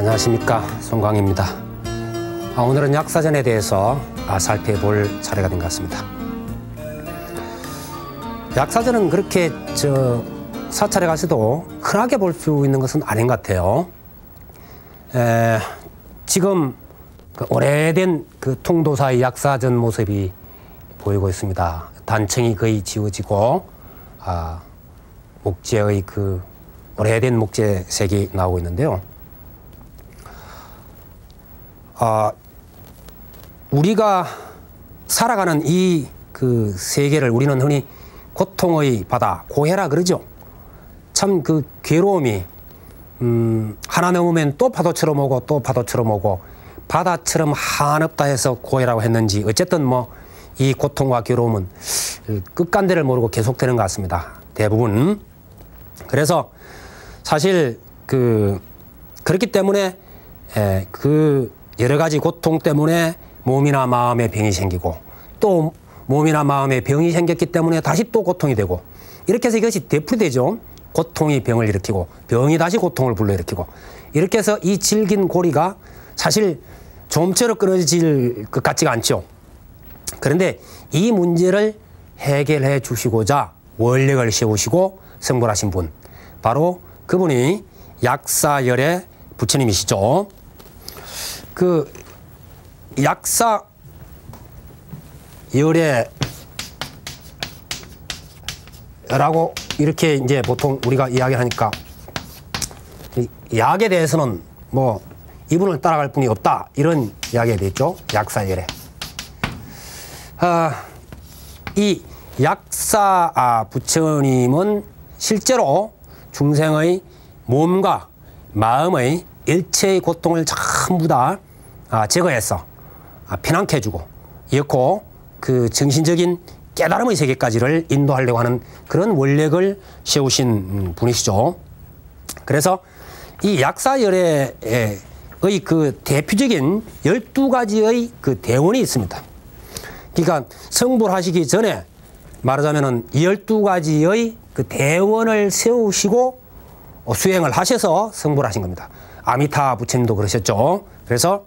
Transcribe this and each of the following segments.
안녕하십니까, 송광입니다. 오늘은 약사전에 대해서 살펴볼 차례가 된 것 같습니다. 약사전은 그렇게 사찰에 가서도 흔하게 볼 수 있는 것은 아닌 것 같아요. 지금 오래된 통도사의 약사전 모습이 보이고 있습니다. 단청이 거의 지워지고 목재의 오래된 목재색이 나오고 있는데요. 우리가 살아가는 이 세계를 우리는 흔히 고통의 바다, 고해라 그러죠. 참 괴로움이 하나 넘으면 또 파도처럼 오고 또 파도처럼 오고 바다처럼 한없다 해서 고해라고 했는지 어쨌든 이 고통과 괴로움은 끝간대를 모르고 계속되는 것 같습니다. 대부분. 그래서 사실 그렇기 때문에 여러 가지 고통 때문에 몸이나 마음에 병이 생기고 또 몸이나 마음에 병이 생겼기 때문에 다시 또 고통이 되고 이렇게 해서 이것이 되풀이되죠. 고통이 병을 일으키고 병이 다시 고통을 불러일으키고 이렇게 해서 이 질긴 고리가 사실 좀처럼 끊어질 것 같지가 않죠. 그런데 이 문제를 해결해 주시고자 원력을 세우시고 성불하신 분, 바로 그분이 약사열의 부처님이시죠. 약사열애라고 이렇게 이제 보통 우리가 이야기를 하니까 약에 대해서는 이분을 따라갈 분이 없다 이런 이야기가 됐죠. 약사열애. 이 약사 부처님은 실제로 중생의 몸과 마음의 일체의 고통을 전부 다 제거해서 편안케 해주고 이었고 정신적인 깨달음의 세계까지를 인도하려고 하는 그런 원력을 세우신 분이시죠. 그래서 이 약사열애의 대표적인 12가지의 대원이 있습니다. 그러니까 성불하시기 전에 말하자면은 12가지의 대원을 세우시고 수행을 하셔서 성불하신 겁니다. 아미타 부처님도 그러셨죠. 그래서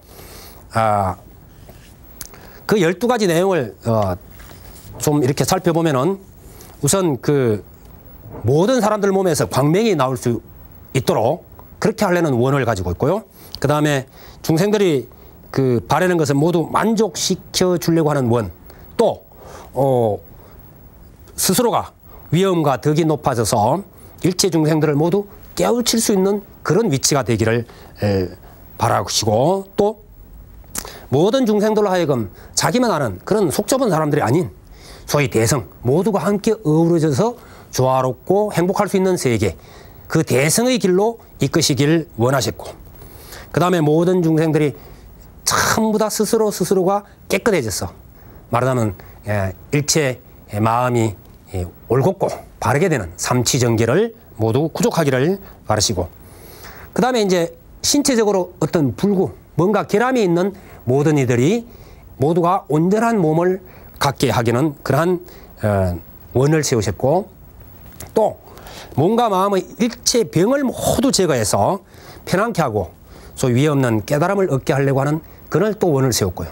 그 12가지 내용을 좀 이렇게 살펴보면은 우선 모든 사람들 몸에서 광명이 나올 수 있도록 그렇게 하려는 원을 가지고 있고요. 그 다음에 중생들이 바라는 것을 모두 만족시켜 주려고 하는 원, 또 스스로가 위엄과 덕이 높아져서 일체 중생들을 모두 깨우칠 수 있는 그런 위치가 되기를 바라시고, 또 모든 중생들로 하여금 자기만 아는 그런 속 좁은 사람들이 아닌 소위 대성 모두가 함께 어우러져서 조화롭고 행복할 수 있는 세계, 그 대성의 길로 이끄시길 원하셨고, 그 다음에 모든 중생들이 전부 다 스스로가 깨끗해져서 말하자면 일체 마음이 올곧고 바르게 되는 삼치정계를 모두 구족하기를 바라시고, 그 다음에 이제 신체적으로 어떤 불구 뭔가 결함이 있는 모든 이들이 모두가 온전한 몸을 갖게 하기는 그러한 원을 세우셨고, 또 몸과 마음의 일체 병을 모두 제거해서 편안케 하고 소위 위에 없는 깨달음을 얻게 하려고 하는 그걸 또 원을 세웠고요.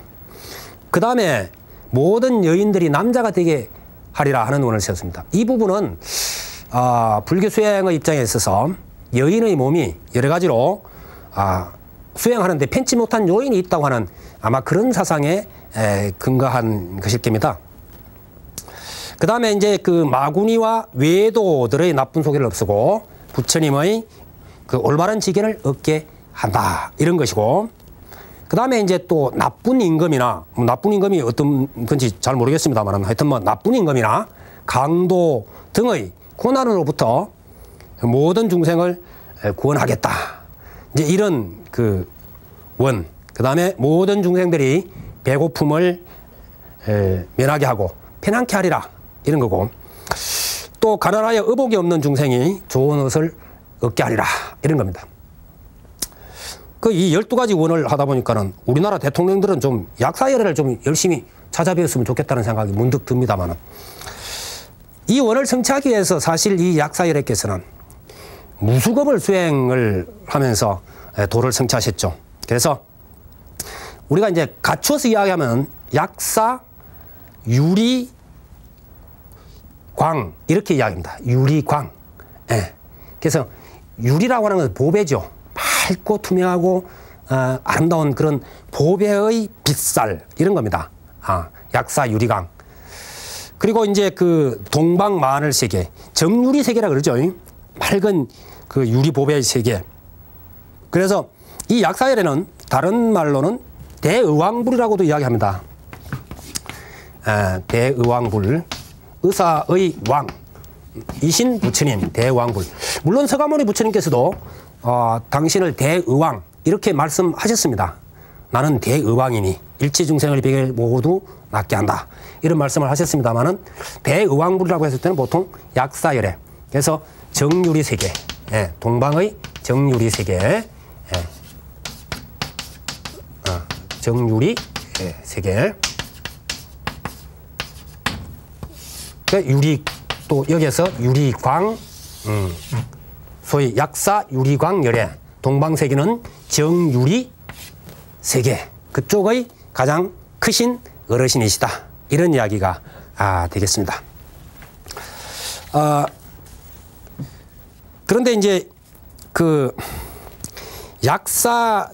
그 다음에 모든 여인들이 남자가 되게 하리라 하는 원을 세웠습니다. 이 부분은 불교 수행의 입장에 있어서 여인의 몸이 여러 가지로 수행하는데 편치 못한 요인이 있다고 하는 아마 그런 사상에 근거한 것일 겁니다. 그 다음에 이제 마구니와 외도들의 나쁜 소개를 없애고 부처님의 올바른 지견을 얻게 한다 이런 것이고, 그 다음에 이제 또 나쁜 임금이나 나쁜 임금이 어떤 건지 잘 모르겠습니다만 하여튼 나쁜 임금이나 강도 등의 고난으로부터 모든 중생을 구원하겠다 이제 이런 원, 그 다음에 모든 중생들이 배고픔을 면하게 하고 편안케 하리라 이런 거고, 또 가난하여 의복이 없는 중생이 좋은 옷을 얻게 하리라 이런 겁니다. 이 12가지 원을 하다 보니까는 우리나라 대통령들은 좀 약사열애를 좀 열심히 찾아배웠으면 좋겠다는 생각이 문득 듭니다만은, 이 원을 성취하기 위해서 사실 이 약사열애께서는 무수겁을 수행을 하면서 도를 성취하셨죠. 그래서 우리가 이제 갖추어서 이야기하면 약사, 유리, 광 이렇게 이야기합니다. 유리광. 예. 그래서 유리라고 하는 것은 보배죠. 맑고 투명하고 아름다운 그런 보배의 빛살 이런 겁니다. 약사, 유리광. 그리고 이제 그 동방마늘 세계, 정유리 세계라 그러죠. 맑은 그 유리 보배의 세계. 그래서 이 약사열에는 다른 말로는 대의왕불이라고도 이야기합니다. 대의왕불, 의사의 왕이신 부처님, 대의왕불. 물론 서가모니 부처님께서도 당신을 대의왕 이렇게 말씀하셨습니다. 나는 대의왕이니 일체중생을 비결 모두 낫게 한다. 이런 말씀을 하셨습니다만은 대의왕불이라고 했을 때는 보통 약사열애. 그래서 정유리 세계, 동방의 정유리 세계, 정유리 세계. 유리 또 여기에서 유리광, 소위 약사 유리광 열애. 동방세계는 정유리 세계. 그쪽의 가장 크신 어르신이시다. 이런 이야기가 되겠습니다. 그런데 이제 그 약사전이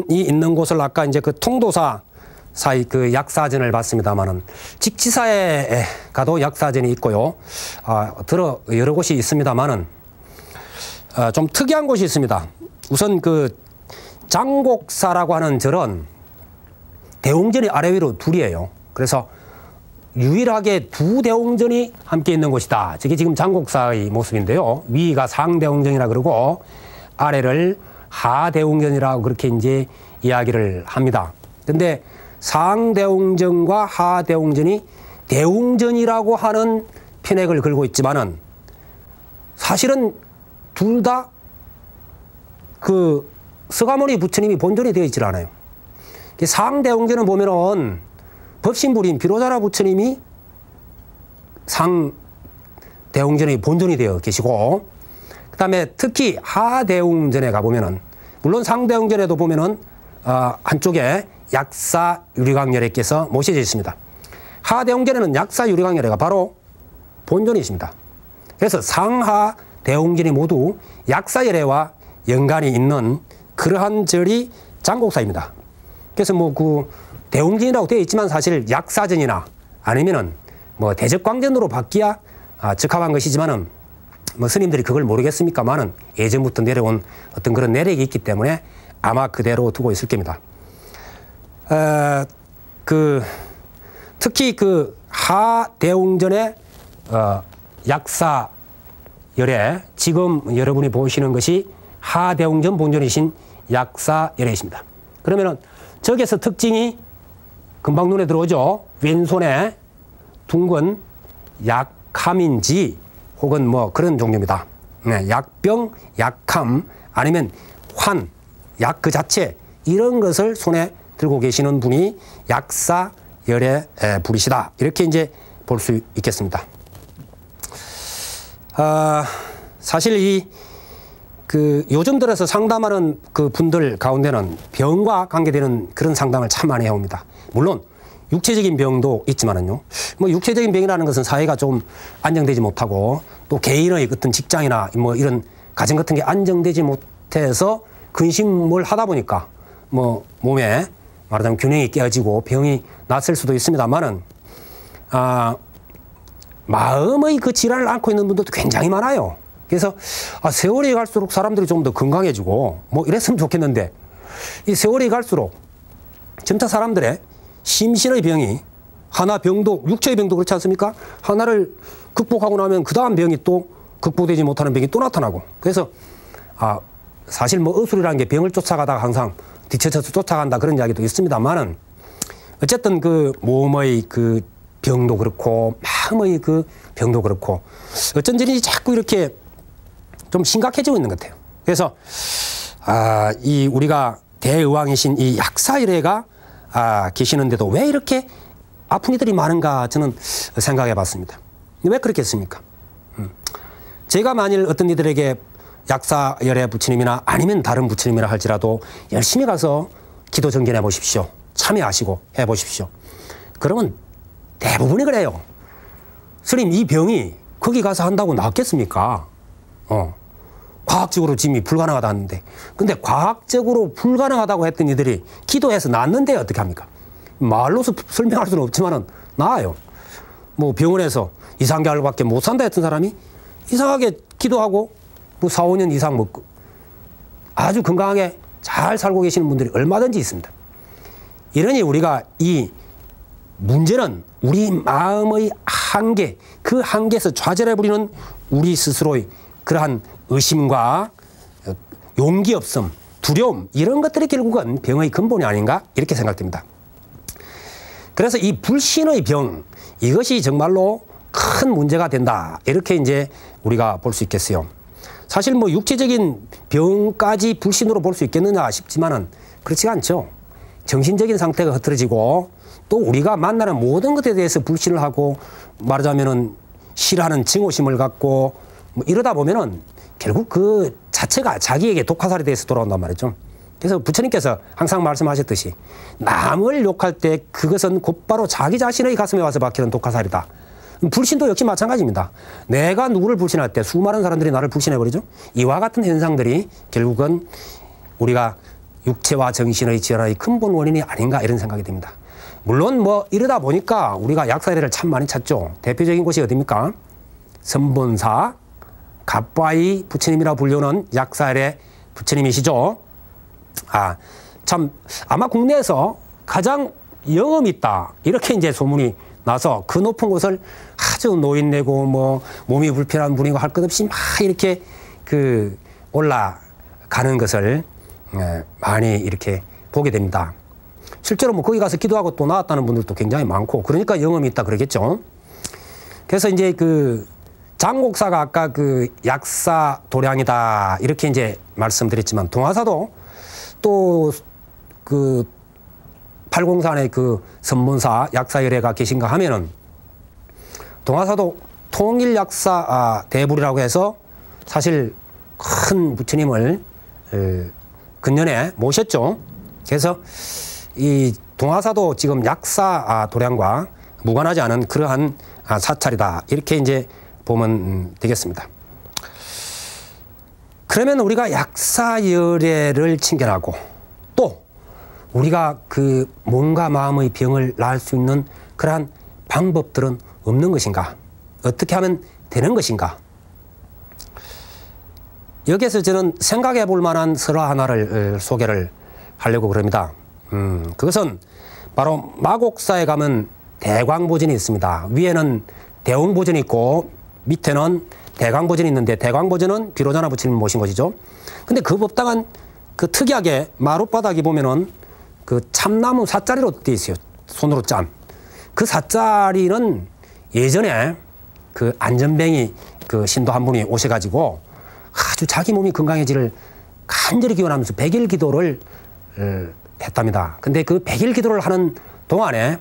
있는 곳을 아까 이제 그 통도사 사이 그 약사전을 봤습니다만은 직지사에 가도 약사전이 있고요. 여러 곳이 있습니다만은 좀 특이한 곳이 있습니다. 우선 그 장곡사라고 하는 절은 대웅전이 아래 위로 둘이에요. 그래서 유일하게 두 대웅전이 함께 있는 곳이다. 저게 지금 장곡사의 모습인데요. 위가 상대웅전이라 그러고 아래를 하대웅전이라고 그렇게 이제 이야기를 합니다. 근데 상대웅전과 하대웅전이 대웅전이라고 하는 편액을 걸고 있지만은 사실은 둘 다 그 서가모니 부처님이 본존이 되어 있질 않아요. 상대웅전은 보면은 법신불인 비로자나 부처님이 상대웅전의 본존이 되어 계시고, 그 다음에 특히 하대웅전에 가보면은, 물론 상대웅전에도 보면은, 한쪽에 약사 유리광열애께서 모셔져 있습니다. 하대웅전에는 약사 유리광열애가 바로 본존이십니다. 그래서 상하 대웅전이 모두 약사열애와 연관이 있는 그러한 절이 장곡사입니다. 그래서 뭐 그 대웅전이라고 되어 있지만 사실 약사전이나 아니면은 뭐 대적광전으로 바뀌야 적합한 것이지만은 뭐 스님들이 그걸 모르겠습니까만은 예전부터 내려온 어떤 그런 내력이 있기 때문에 아마 그대로 두고 있을 겁니다. 특히 그 하대웅전의 약사열애, 지금 여러분이 보시는 것이 하대웅전 본존이신 약사열애이십니다. 그러면은 저기에서 특징이 금방 눈에 들어오죠. 왼손에 둥근 약함인지 혹은 뭐 그런 종류입니다. 약병, 약함 아니면 환, 약 그 자체 이런 것을 손에 들고 계시는 분이 약사열애 불이시다. 이렇게 이제 볼 수 있겠습니다. 사실 요즘 들어서 상담하는 그 분들 가운데는 병과 관계되는 그런 상담을 참 많이 해옵니다. 물론 육체적인 병도 있지만은요. 뭐 육체적인 병이라는 것은 사회가 좀 안정되지 못하고 또 개인의 어떤 직장이나 뭐 이런 가정 같은 게 안정되지 못해서 근심을 하다 보니까 뭐 몸에 말하자면 균형이 깨어지고 병이 났을 수도 있습니다만은 마음의 그 질환을 앓고 있는 분들도 굉장히 많아요. 그래서 세월이 갈수록 사람들이 좀 더 건강해지고 뭐 이랬으면 좋겠는데 이 세월이 갈수록 점차 사람들의 심신의 병이 하나 병도 육체의 병도 그렇지 않습니까? 하나를 극복하고 나면 그 다음 병이 또 극복되지 못하는 병이 또 나타나고 그래서 사실 뭐 의술이라는 게 병을 쫓아가다가 항상 뒤쳐져서 쫓아간다 그런 이야기도 있습니다만은 어쨌든 그 몸의 그 병도 그렇고 마음의 그 병도 그렇고 어쩐지 자꾸 이렇게 좀 심각해지고 있는 것 같아요. 그래서 이 우리가 대의왕이신 이 약사열애가 계시는데도 왜 이렇게 아픈 이들이 많은가 저는 생각해 봤습니다. 왜 그렇겠습니까? 제가 만일 어떤 이들에게 약사열의 부처님이나 아니면 다른 부처님이라 할지라도 열심히 가서 기도 정진해 보십시오. 참여하시고 해 보십시오. 그러면 대부분이 그래요. 스님, 이 병이 거기 가서 한다고 낫겠습니까? 과학적으로 지금이 불가능하다 하는데. 근데 과학적으로 불가능하다고 했던 이들이 기도해서 낫는데 어떻게 합니까? 말로서 설명할 수는 없지만은 나아요. 뭐 병원에서 2, 3개월밖에 못 산다 했던 사람이 이상하게 기도하고 뭐 4, 5년 이상 먹고 아주 건강하게 잘 살고 계시는 분들이 얼마든지 있습니다. 이러니 우리가 이 문제는 우리 마음의 한계, 그 한계에서 좌절해 버리는 우리 스스로의 그러한 의심과 용기 없음, 두려움, 이런 것들이 결국은 병의 근본이 아닌가 이렇게 생각됩니다. 그래서 이 불신의 병, 이것이 정말로 큰 문제가 된다, 이렇게 이제 우리가 볼 수 있겠어요. 사실 뭐 육체적인 병까지 불신으로 볼 수 있겠느냐 싶지만은 그렇지가 않죠. 정신적인 상태가 흐트러지고 또 우리가 만나는 모든 것에 대해서 불신을 하고 말하자면은 싫어하는 증오심을 갖고 뭐 이러다 보면은 결국 그 자체가 자기에게 독화살이 돼서 돌아온단 말이죠. 그래서 부처님께서 항상 말씀하셨듯이 남을 욕할 때 그것은 곧바로 자기 자신의 가슴에 와서 박히는 독화살이다. 불신도 역시 마찬가지입니다. 내가 누구를 불신할 때 수많은 사람들이 나를 불신해버리죠. 이와 같은 현상들이 결국은 우리가 육체와 정신의 질환의 근본 원인이 아닌가 이런 생각이 듭니다. 물론 뭐 이러다 보니까 우리가 약사열애를 참 많이 찾죠. 대표적인 곳이 어디입니까? 선본사 갑바이 부처님이라 불리는 약사열애 부처님이시죠. 참 아마 국내에서 가장 영험이 있다 이렇게 이제 소문이 나서 그 높은 곳을 아주 노인네고 뭐 몸이 불편한 분이고 할 것 없이 막 이렇게 그 올라가는 것을 많이 이렇게 보게 됩니다. 실제로 뭐 거기 가서 기도하고 또 나왔다는 분들도 굉장히 많고 그러니까 영험이 있다 그러겠죠. 그래서 이제 그 장곡사가 아까 그 약사 도량이다 이렇게 이제 말씀드렸지만 동화사도 또 그 팔공산의 그 선본사 약사열애가 계신가 하면은 동화사도 통일약사 대불이라고 해서 사실 큰 부처님을 근년에 모셨죠. 그래서 이 동화사도 지금 약사 도량과 무관하지 않은 그러한 사찰이다 이렇게 이제 보면 되겠습니다. 그러면 우리가 약사열애를 칭견하고 또 우리가 그 몸과 마음의 병을 나을 수 있는 그러한 방법들은 없는 것인가? 어떻게 하면 되는 것인가? 여기에서 저는 생각해 볼 만한 설화 하나를 소개를 하려고 그럽니다. 그것은 바로 마곡사에 가면 대광보전이 있습니다. 위에는 대웅보전이 있고 밑에는 대광보전이 있는데 대광보전은 비로자나 부처님 모신 것이죠. 근데 그 법당은 그 특이하게 마룻바닥이 보면은 그 참나무 사짜리로 되어 있어요. 손으로 짠. 그 사짜리는 예전에 그 안전뱅이 그 신도 한 분이 오셔가지고 아주 자기 몸이 건강해지를 간절히 기원하면서 100일 기도를 했답니다. 근데 그 100일 기도를 하는 동안에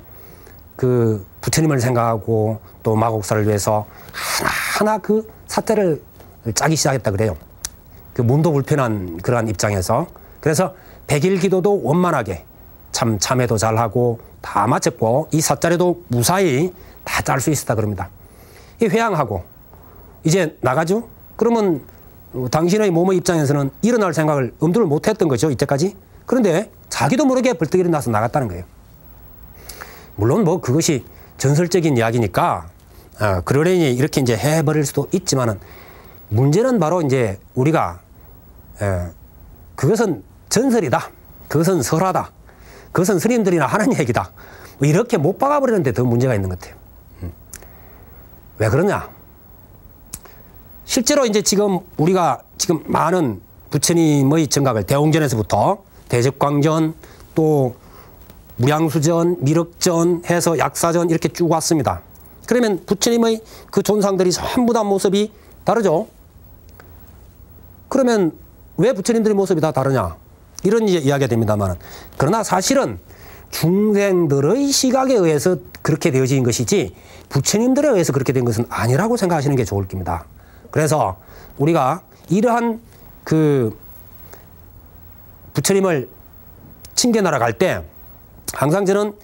그 부처님을 생각하고 또 마곡사를 위해서 하나하나 그 사태를 짜기 시작했다 그래요. 그 몸도 불편한 그러한 입장에서. 그래서 100일 기도도 원만하게 참회도 잘하고 다 마쳤고 이 사짜리도 무사히 다 짤 수 있었다 그럽니다. 이 회양하고 이제 나가죠? 그러면 당신의 몸의 입장에서는 일어날 생각을 엄두를 못했던 거죠. 이때까지. 그런데 자기도 모르게 벌떡 일어나서 나갔다는 거예요. 물론 뭐 그것이 전설적인 이야기니까 그러려니 이렇게 이제 해버릴 수도 있지만은 문제는 바로 이제 우리가 그것은 전설이다. 그것은 설화다. 그것은 스님들이나 하는 얘기다. 뭐 이렇게 못 박아버리는데 더 문제가 있는 것 같아요. 왜 그러냐? 실제로 이제 지금 우리가 지금 많은 부처님의 정각을 대웅전에서부터 대적광전 또 무량수전, 미륵전 해서 약사전 이렇게 쭉 왔습니다. 그러면 부처님의 그 존상들이 전부 다 모습이 다르죠. 그러면 왜 부처님들의 모습이 다 다르냐? 이런 이야기가 됩니다만 그러나 사실은 중생들의 시각에 의해서 그렇게 되어진 것이지 부처님들에 의해서 그렇게 된 것은 아니라고 생각하시는 게 좋을 겁니다. 그래서 우리가 이러한 그 부처님을 칭견하러 갈 때 항상 저는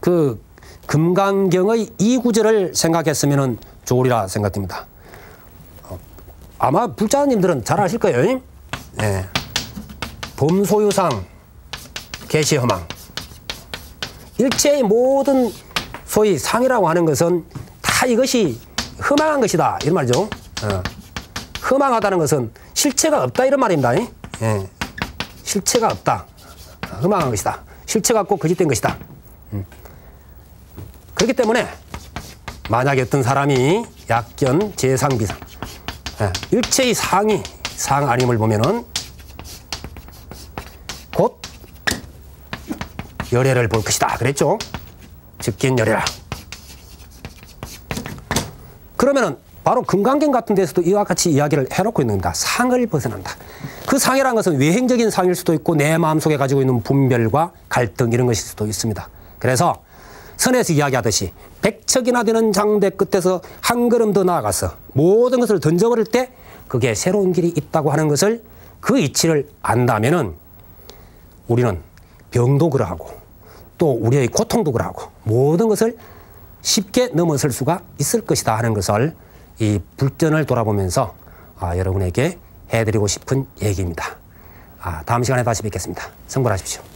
그 금강경의 이 구절을 생각했으면 좋으리라 생각됩니다. 아마 불자님들은 잘 아실 거예요. 네. 범소유상 개시허망. 일체의 모든 소위 상이라고 하는 것은 다 이것이 허망한 것이다 이런 말이죠. 허망하다는 것은 실체가 없다 이런 말입니다. 예. 실체가 없다. 허망한 것이다. 실체가 없고 거짓된 것이다. 그렇기 때문에 만약에 어떤 사람이 약견 재상비상 일체의 상이 상 아님을 보면은 곧 열애를 볼 것이다 그랬죠. 즉견 열애라. 그러면은 바로 금강경 같은 데서도 이와 같이 이야기를 해놓고 있는 겁니다. 상을 벗어난다. 그 상이라는 것은 외행적인 상일 수도 있고 내 마음속에 가지고 있는 분별과 갈등 이런 것일 수도 있습니다. 그래서 선에서 이야기하듯이 100척이나 되는 장대 끝에서 한 걸음 더 나아가서 모든 것을 던져버릴 때 그게 새로운 길이 있다고 하는 것을 그 이치를 안다면은 우리는 병도 그러하고 또 우리의 고통도 그러하고 모든 것을 쉽게 넘어설 수가 있을 것이다 하는 것을 이 불전을 돌아보면서 여러분에게 해드리고 싶은 얘기입니다. 다음 시간에 다시 뵙겠습니다. 성불하십시오.